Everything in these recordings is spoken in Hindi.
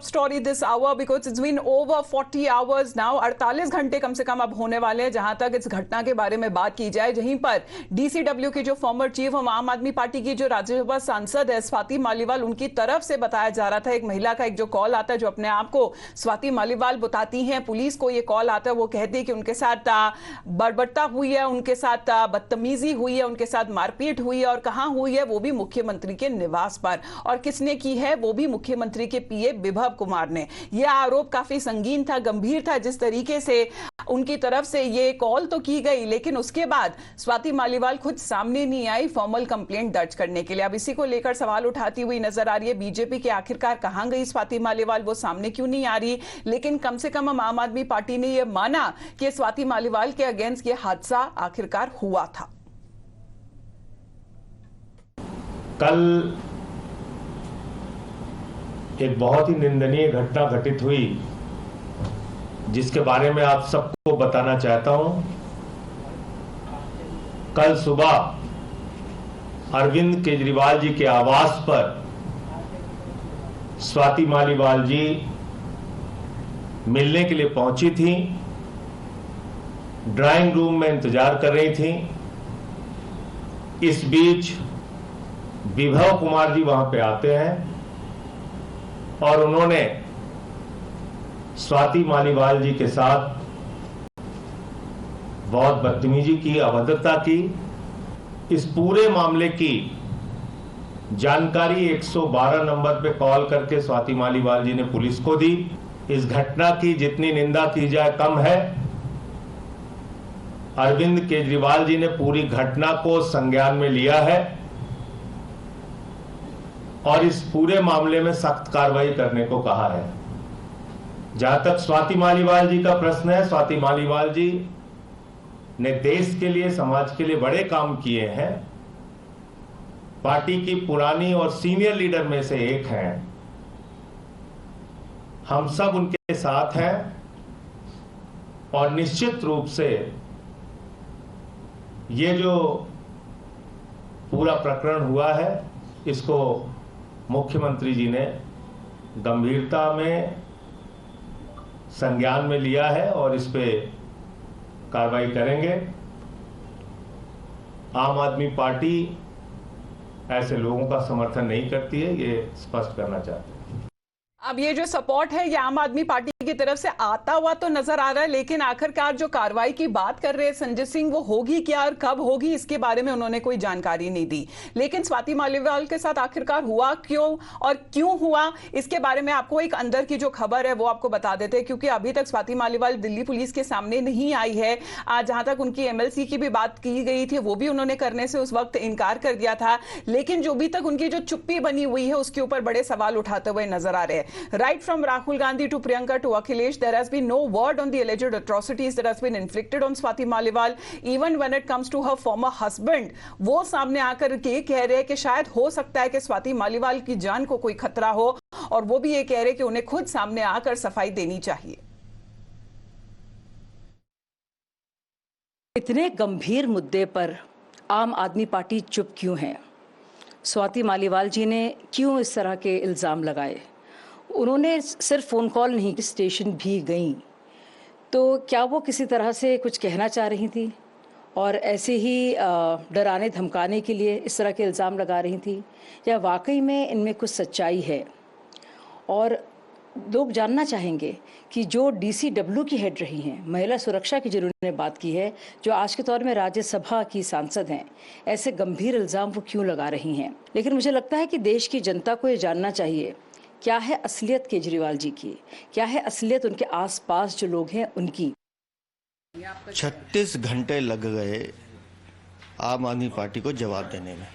Story this hour because it's been over 40 hours now. 48 घंटे कम से कम अब होने वाले हैं जहां तक इस घटना के बारे में बात की जाए, जहीं पर डीसीडब्ल्यू की जो फॉर्मर चीफ और आम आदमी पार्टी की जो राज्यसभा सांसद है स्वाति मालीवाल, उनकी तरफ से बताया जा रहा था, एक महिला का एक जो कॉल आता है जो अपने आप को स्वाति मालीवाल बताती हैं, पुलिस को ये कॉल आता है, वो कहती है कि उनके साथ बर्बरता हुई है, उनके साथ बदतमीजी हुई है, उनके साथ मारपीट हुई है, और कहां हुई है वो भी मुख्यमंत्री के निवास पर, और किसने की है वो भी मुख्यमंत्री के पीए विभव कुमार ने। यह आरोप काफी संगीन था, गंभीर था, जिस तरीके से उनकी तरफ से ये कॉल तो की गई, लेकिन उसके बाद स्वाति मालीवाल खुद सामने नहीं आई फॉर्मल कंप्लेंट दर्ज करने के लिए। अब इसी को लेकर सवाल उठाती हुई नजर आ रही है बीजेपी के, आखिरकार कहां गई स्वाति मालीवाल, वो सामने क्यों नहीं आ रही। लेकिन कम से कम आम आदमी पार्टी ने यह माना कि स्वाति मालीवाल के अगेंस्ट यह हादसा आखिरकार हुआ था। कल एक बहुत ही निंदनीय घटना घटित हुई जिसके बारे में आप सबको बताना चाहता हूं। कल सुबह अरविंद केजरीवाल जी के आवास पर स्वाति मालीवाल जी मिलने के लिए पहुंची थी, ड्राइंग रूम में इंतजार कर रही थी। इस बीच विभव कुमार जी वहां पे आते हैं और उन्होंने स्वाति मालीवाल जी के साथ बहुत बदतमीजी की, अभद्रता की। इस पूरे मामले की जानकारी 112 नंबर पे कॉल करके स्वाति मालीवाल जी ने पुलिस को दी। इस घटना की जितनी निंदा की जाए कम है। अरविंद केजरीवाल जी ने पूरी घटना को संज्ञान में लिया है और इस पूरे मामले में सख्त कार्रवाई करने को कहा है। जहां तक स्वाति मालीवाल जी का प्रश्न है, स्वाति मालीवाल जी ने देश के लिए, समाज के लिए बड़े काम किए हैं। पार्टी की पुरानी और सीनियर लीडर में से एक हैं। हम सब उनके साथ हैं और निश्चित रूप से ये जो पूरा प्रकरण हुआ है इसको मुख्यमंत्री जी ने गंभीरता में संज्ञान में लिया है और इस पे कार्रवाई करेंगे। आम आदमी पार्टी ऐसे लोगों का समर्थन नहीं करती है, ये स्पष्ट करना चाहते हैं। अब ये जो सपोर्ट है ये आम आदमी पार्टी की तरफ से आता हुआ तो नजर आ रहा है, लेकिन आखिरकार जो कार्रवाई की बात कर रहे हैं संजय सिंह, वो होगी क्या और कब होगी, इसके बारे में उन्होंने कोई जानकारी नहीं दी। लेकिन स्वाति मालीवाल के साथ आखिरकार हुआ क्यों और क्यों हुआ, इसके बारे में आपको एक अंदर की जो खबर है वो आपको बता देते हैं, क्योंकि अभी तक स्वाति मालीवाल दिल्ली पुलिस के सामने नहीं आई है। जहां तक उनकी एमएलसी की भी बात की गई थी वो भी उन्होंने करने से उस वक्त इनकार कर दिया था। लेकिन जो भी तक उनकी जो चुप्पी बनी हुई है उसके ऊपर बड़े सवाल उठाते हुए नजर आ रहे हैं। Right from Rahul Gandhi to Priyanka to Akhilesh, there has been no word on the alleged atrocities that has been inflicted on Swati Maliwal. Even when it comes to her former husband, वो सामने आकर के कह रहे हैं कि शायद हो सकता है कि स्वाति मालीवाल की जान को कोई खतरा हो, और वो भी ये कह रहे हैं कि उन्हें खुद सामने आकर सफाई देनी चाहिए। इतने गंभीर मुद्दे पर आम आदमी पार्टी चुप क्यों है? स्वाति मालीवाल जी ने क्यों इस तरह के इल्ज़ाम लगाए? उन्होंने सिर्फ फ़ोन कॉल नहीं, स्टेशन भी गईं, तो क्या वो किसी तरह से कुछ कहना चाह रही थी और ऐसे ही डराने धमकाने के लिए इस तरह के इल्ज़ाम लगा रही थी, या वाकई में इनमें कुछ सच्चाई है? और लोग जानना चाहेंगे कि जो डीसीडब्ल्यू की हेड रही हैं, महिला सुरक्षा की जिन्होंने बात की है, जो आज के दौर में राज्यसभा की सांसद हैं, ऐसे गंभीर इल्ज़ाम वो क्यों लगा रही हैं? लेकिन मुझे लगता है कि देश की जनता को ये जानना चाहिए क्या है असलियत केजरीवाल जी की, क्या है असलियत उनके आसपास जो लोग हैं उनकी। 36 घंटे लग गए आम आदमी पार्टी को जवाब देने में।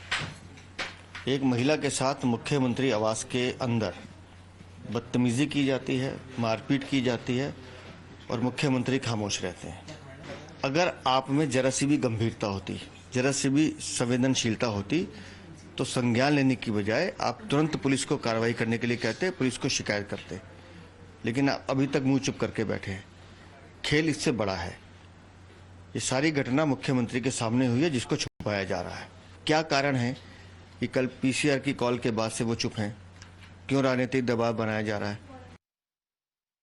एक महिला के साथ मुख्यमंत्री आवास के अंदर बदतमीजी की जाती है, मारपीट की जाती है और मुख्यमंत्री खामोश रहते हैं। अगर आप में जरा सी भी गंभीरता होती, जरा सी भी संवेदनशीलता होती, तो संज्ञान लेने की बजाय आप तुरंत पुलिस को कार्रवाई करने के लिए कहते, पुलिस को शिकायत करते। लेकिन आप अभी तक मुंह चुप करके बैठे हैं। खेल इससे बड़ा है। ये सारी घटना मुख्यमंत्री के सामने हुई है जिसको छुपाया जा रहा है। क्या कारण है कि कल पीसीआर की कॉल के बाद से वो चुप हैं? क्यों राजनीतिक दबाव बनाया जा रहा है?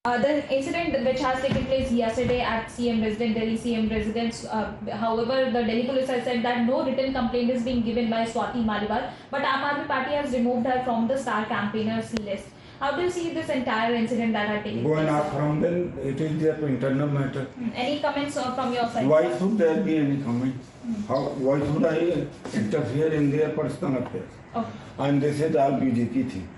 The incident which has taken place yesterday at CM residence, Delhi CM residence, however, the Delhi police has said that no written complaint is being given by Swati Maliwal, but Aam Aadmi Party has removed her from the star campaigners list. How do you see this entire incident that had taken place? Going up from then, it is their internal matter. Any comments from your side? Why should there be any comments? Why should I interfere in their personal affairs? Okay. And this is all BJP thing.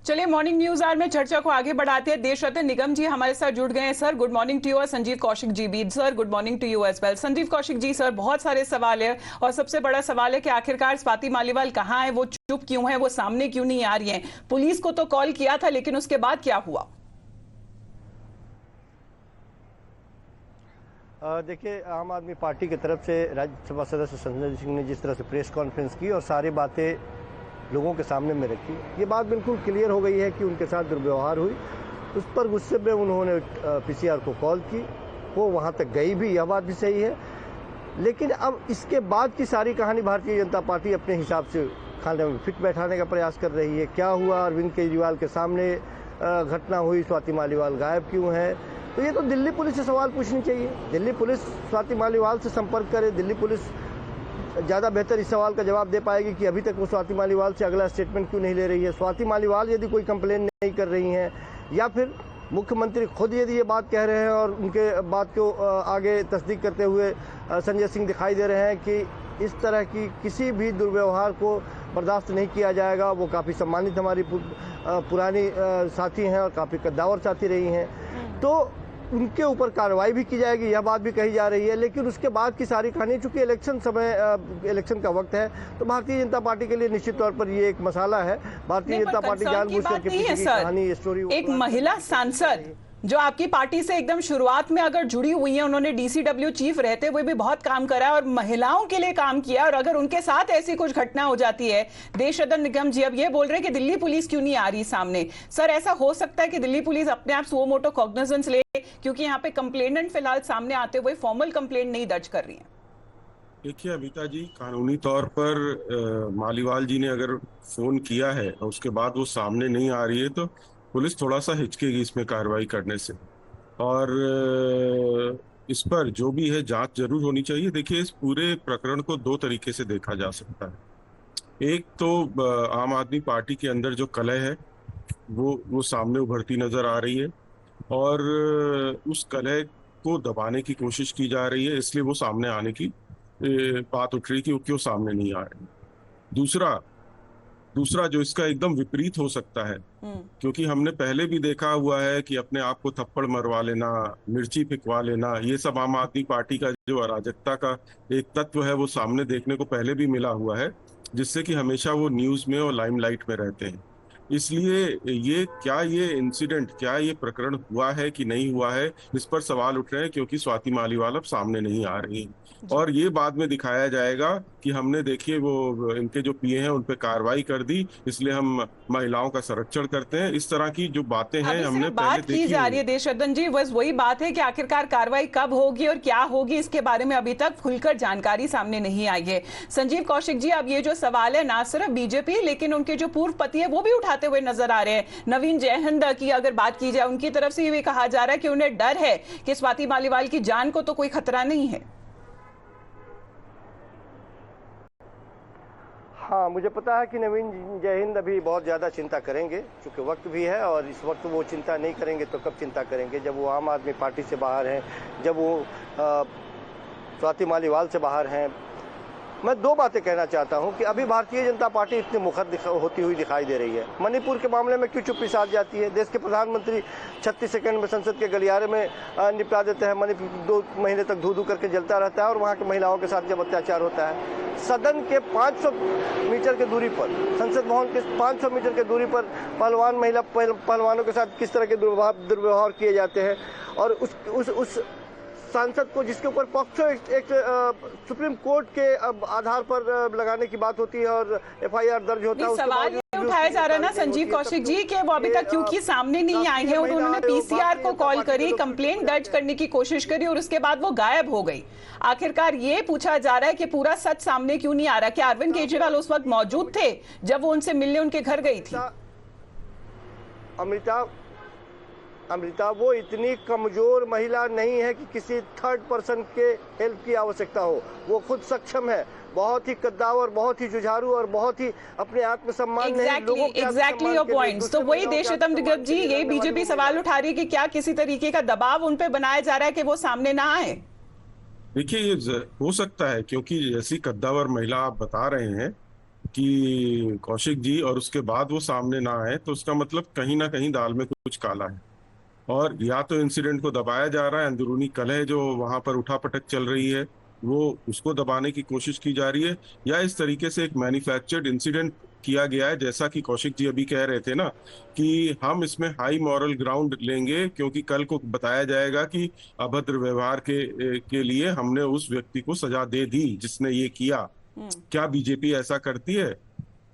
चलिए मॉर्निंग न्यूज आवर में चर्चा को आगे बढ़ाते हैं। देश रत्न निगम जी हमारे साथ जुड़ गए हैं। Sir good morning to you. और संजीव कौशिक जी भी sir good morning to you as well. Sanjeev Kaushik ji sir, बहुत सारे सवाल है और सबसे बड़ा सवाल है कि आखिरकार स्वाति मालीवाल कहाँ है, वो चुप क्यों है, वो सामने क्यों नहीं आ रही है। पुलिस को तो कॉल किया था लेकिन उसके बाद क्या हुआ? देखिए, आम आदमी पार्टी की तरफ से राज्यसभा सदस्य संजय सिंह ने जिस तरह से प्रेस कॉन्फ्रेंस की और सारी बातें लोगों के सामने में रखी, ये बात बिल्कुल क्लियर हो गई है कि उनके साथ दुर्व्यवहार हुई। उस पर गुस्से में उन्होंने पीसीआर को कॉल की, वो वहाँ तक गई भी, यह बात भी सही है। लेकिन अब इसके बाद की सारी कहानी भारतीय जनता पार्टी अपने हिसाब से खाने में फिट बैठाने का प्रयास कर रही है। क्या हुआ, अरविंद केजरीवाल के सामने घटना हुई, स्वाति मालीवाल गायब क्यों है, तो ये तो दिल्ली पुलिस से सवाल पूछनी चाहिए। दिल्ली पुलिस स्वाति मालीवाल से संपर्क करे, दिल्ली पुलिस ज़्यादा बेहतर इस सवाल का जवाब दे पाएगी कि अभी तक वो स्वाति मालीवाल से अगला स्टेटमेंट क्यों नहीं ले रही है। स्वाति मालीवाल यदि कोई कंप्लेन नहीं कर रही हैं, या फिर मुख्यमंत्री खुद यदि ये बात कह रहे हैं और उनके बात को आगे तस्दीक करते हुए संजय सिंह दिखाई दे रहे हैं कि इस तरह की किसी भी दुर्व्यवहार को बर्दाश्त नहीं किया जाएगा। वो काफ़ी सम्मानित हमारी पुरानी साथी हैं और काफ़ी कद्दावर साथी रही हैं, तो उनके ऊपर कार्रवाई भी की जाएगी, यह बात भी कही जा रही है। लेकिन उसके बाद की सारी कहानी, चूंकि इलेक्शन का वक्त है, तो भारतीय जनता पार्टी के लिए निश्चित तौर पर ये एक मसाला है। भारतीय जनता पार्टी जानबूझकर के पीछे की कहानी, स्टोरी, एक महिला सांसद जो आपकी पार्टी से एकदम शुरुआत में अगर जुड़ी हुई है, उन्होंने डीसीडब्ल्यू चीफ रहते हुए भी बहुत काम करा और महिलाओं के लिए काम किया, और अगर उनके साथ ऐसी कुछ घटना हो जाती है, देश रत्न निगम जी अब ये बोल रहे हैं कि दिल्ली पुलिस क्यों नहीं आ रही सामने। सर ऐसा हो सकता है कि दिल्ली पुलिस अपने आप सुओ मोटो कॉग्निजेंस ले, क्योंकि यहाँ पे कंप्लेनेंट फिलहाल सामने आते हुए फॉर्मल कंप्लेंट नहीं दर्ज कर रही है। देखिए अमिता जी, कानूनी तौर पर मालीवाल जी ने अगर फोन किया है और उसके बाद वो सामने नहीं आ रही है, तो पुलिस थोड़ा सा हिचकेगी इसमें कार्रवाई करने से, और इस पर जो भी है जांच जरूर होनी चाहिए। देखिए, इस पूरे प्रकरण को दो तरीके से देखा जा सकता है। एक तो आम आदमी पार्टी के अंदर जो कलह है वो सामने उभरती नजर आ रही है, और उस कलह को दबाने की कोशिश की जा रही है, इसलिए वो सामने आने की बात उठ रही क्योंकि वो सामने नहीं आ रही। दूसरा जो इसका एकदम विपरीत हो सकता है, क्योंकि हमने पहले भी देखा हुआ है कि अपने आप को थप्पड़ मरवा लेना, मिर्ची फिकवा लेना, ये सब आम आदमी पार्टी का जो अराजकता का एक तत्व है वो सामने देखने को पहले भी मिला हुआ है, जिससे कि हमेशा वो न्यूज में और लाइमलाइट में रहते हैं। इसलिए ये इंसिडेंट, क्या ये प्रकरण हुआ है कि नहीं हुआ है, इस पर सवाल उठ रहे हैं, क्योंकि स्वाति मालीवाल अब सामने नहीं आ रही है। और ये बाद में दिखाया जाएगा कि हमने, देखिए, वो इनके जो पीए हैं उन पे कार्रवाई कर दी, इसलिए हम महिलाओं का संरक्षण करते हैं। इस तरह की जो बातें हैं हमने बात की जा रही है देश रत्न जी, बस वही बात है कि आखिरकार कार्रवाई कब होगी और क्या होगी, इसके बारे में अभी तक खुलकर जानकारी सामने नहीं आई है। संजीव कौशिक जी, अब ये जो सवाल है ना सिर्फ बीजेपी लेकिन उनके जो पूर्व पति है वो भी उठाते हुए नजर आ रहे हैं। नवीन जयहिंद की अगर बात की जाए, उनकी तरफ से ये भी कहा जा रहा है कि उन्हें डर है कि स्वाति मालीवाल की जान को तो कोई खतरा नहीं है। हाँ, मुझे पता है कि नवीन जयहिंद अभी बहुत ज़्यादा चिंता करेंगे, क्योंकि वक्त भी है, और इस वक्त वो चिंता नहीं करेंगे तो कब चिंता करेंगे, जब वो आम आदमी पार्टी से बाहर हैं, जब वो स्वाति मालीवाल से बाहर हैं। मैं दो बातें कहना चाहता हूं कि अभी भारतीय जनता पार्टी इतनी मुखर होती हुई दिखाई दे रही है। मणिपुर के मामले में क्यों चुप्पी साध जाती है? देश के प्रधानमंत्री 36 सेकंड में संसद के गलियारे में निपटा देते हैं। मणिपुर 2 महीने तक धू धू करके जलता रहता है, और वहाँ के महिलाओं के साथ जब अत्याचार होता है, सदन के 500 मीटर की दूरी पर, संसद भवन के 500 मीटर की दूरी पर पहलवानों के साथ किस तरह के दुर्व्यवहार किए जाते हैं, और उस सांसद को, जिसके ऊपर पॉक्सो एक सुप्रीम कोर्ट के आधार पर लगाने की बात होती है और एफआईआर दर्ज होता है, सवाल ये उठाया जा रहा है ना संजीव कौशिक जी कि वो अभी तक क्योंकि सामने नहीं आए हैं, और उन्होंने पीसीआर को कॉल करी, कंप्लेंट दर्ज करने की कोशिश करी और उसके बाद वो गायब हो गई। आखिरकार ये पूछा जा रहा है कि पूरा सच सामने क्यों नहीं आ रहा? क्या अरविंद केजरीवाल उस वक्त मौजूद थे जब वो उनसे मिलने उनके घर गई थी? अमृता, वो इतनी कमजोर महिला नहीं है कि किसी थर्ड पर्सन के हेल्प की आवश्यकता हो। वो खुद सक्षम है, बहुत ही कद्दावर, बहुत ही जुझारू और बहुत ही अपने आत्मसम्मान एग्जैक्टली योर पॉइंट्स। तो वही देशरत्न निगम जी, ये बीजेपी सवाल उठा रही है कि क्या किसी तरीके का दबाव उन पे बनाया जा रहा है कि वो सामने ना आए? देखिए, ये हो सकता है, क्योंकि जैसी कद्दावर महिला आप बता रहे हैं कि कौशिक जी, और उसके बाद वो सामने ना आए, तो उसका मतलब कहीं ना कहीं दाल में कुछ काला है। और या तो इंसिडेंट को दबाया जा रहा है, अंदरूनी कलह जो वहां पर उठापटक चल रही है वो उसको दबाने की कोशिश की जा रही है, या इस तरीके से एक मैन्युफैक्चर्ड इंसिडेंट किया गया है, जैसा कि कौशिक जी अभी कह रहे थे ना कि हम इसमें हाई मॉरल ग्राउंड लेंगे क्योंकि कल को बताया जाएगा कि अभद्र व्यवहार के लिए हमने उस व्यक्ति को सजा दे दी जिसने ये किया। क्या बीजेपी ऐसा करती है?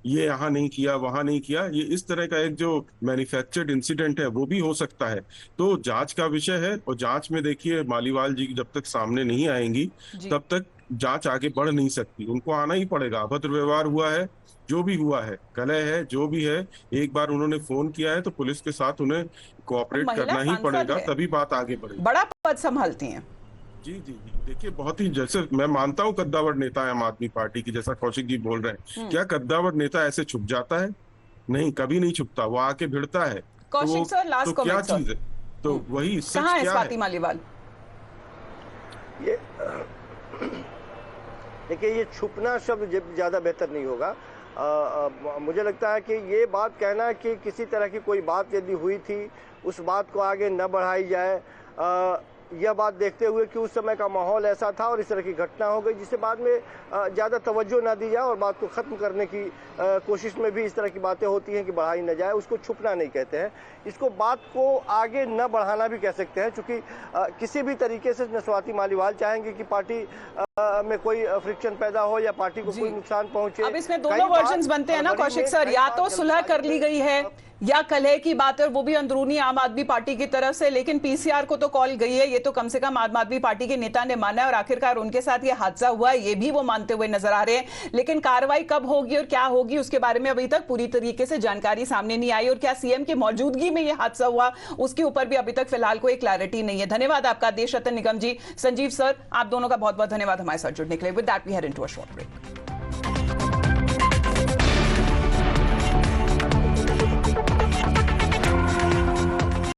ये यहाँ नहीं किया, वहां नहीं किया, ये इस तरह का एक जो मैन्युफैक्चर्ड इंसिडेंट है वो भी हो सकता है। तो जांच का विषय है, और जांच में देखिए मालीवाल जी जब तक सामने नहीं आएंगी तब तक जांच आगे बढ़ नहीं सकती। उनको आना ही पड़ेगा। अभद्र व्यवहार हुआ है, जो भी हुआ है, कलह है, जो भी है, एक बार उन्होंने फोन किया है तो पुलिस के साथ उन्हें कोऑपरेट करना ही पड़ेगा, तभी बात आगे बढ़ेगी। बड़ा पद संभालती हैं। जी जी जी, देखिए, बहुत ही, जैसे मैं मानता हूँ कद्दावर नेता है आम आदमी पार्टी की, जैसा कौशिक जी बोल रहे हैं, क्या कद्दावर नेता ऐसे छुप जाता है? नहीं, कभी नहीं छुपता, वो आके भिड़ता है। कौशिक सर, लास्ट तो क्या कमेंट चीज है? तो वही सच कहाँ है क्या स्वाति है? मालीवाल? ये देखिए, ये छुपना शब्द ज्यादा बेहतर नहीं होगा। मुझे लगता है कि ये बात कहना कि किसी तरह की कोई बात यदि हुई थी उस बात को आगे न बढ़ाई जाए, यह बात देखते हुए कि उस समय का माहौल ऐसा था और इस तरह की घटना हो गई जिससे बाद में ज़्यादा तवज्जो ना दी जाए और बात को ख़त्म करने की कोशिश में भी इस तरह की बातें होती हैं कि बढ़ाई न जाए, उसको छुपना नहीं कहते हैं, इसको बात को आगे न बढ़ाना भी कह सकते हैं। क्योंकि किसी भी तरीके से न स्वाति मालीवाल चाहेंगे कि पार्टी में कोई फ्रिक्शन पैदा हो या पार्टी को कोई नुकसान पहुंचे। अब इसमें दोनों वर्जन्स बनते हैं ना कौशिक सर, या तो सुलह कर ली गई है या कलह की बात है, वो भी अंदरूनी आम आदमी पार्टी की तरफ से, लेकिन पीसीआर को तो कॉल गई है, ये तो कम से कम आम आदमी पार्टी के नेता ने माना है और आखिरकार उनके साथ ये हादसा हुआ है ये भी वो मानते हुए नजर आ रहे हैं। लेकिन कार्रवाई कब होगी और क्या होगी उसके बारे में अभी तक पूरी तरीके से जानकारी सामने नहीं आई, और क्या सीएम की मौजूदगी में ये हादसा हुआ उसके ऊपर भी अभी तक फिलहाल कोई क्लैरिटी नहीं है। धन्यवाद आपका देशरत्न निगम जी। संजीव सर, आप दोनों का बहुत बहुत धन्यवाद हमारे साथ जुड़ने के लिए। With that we head into a short break.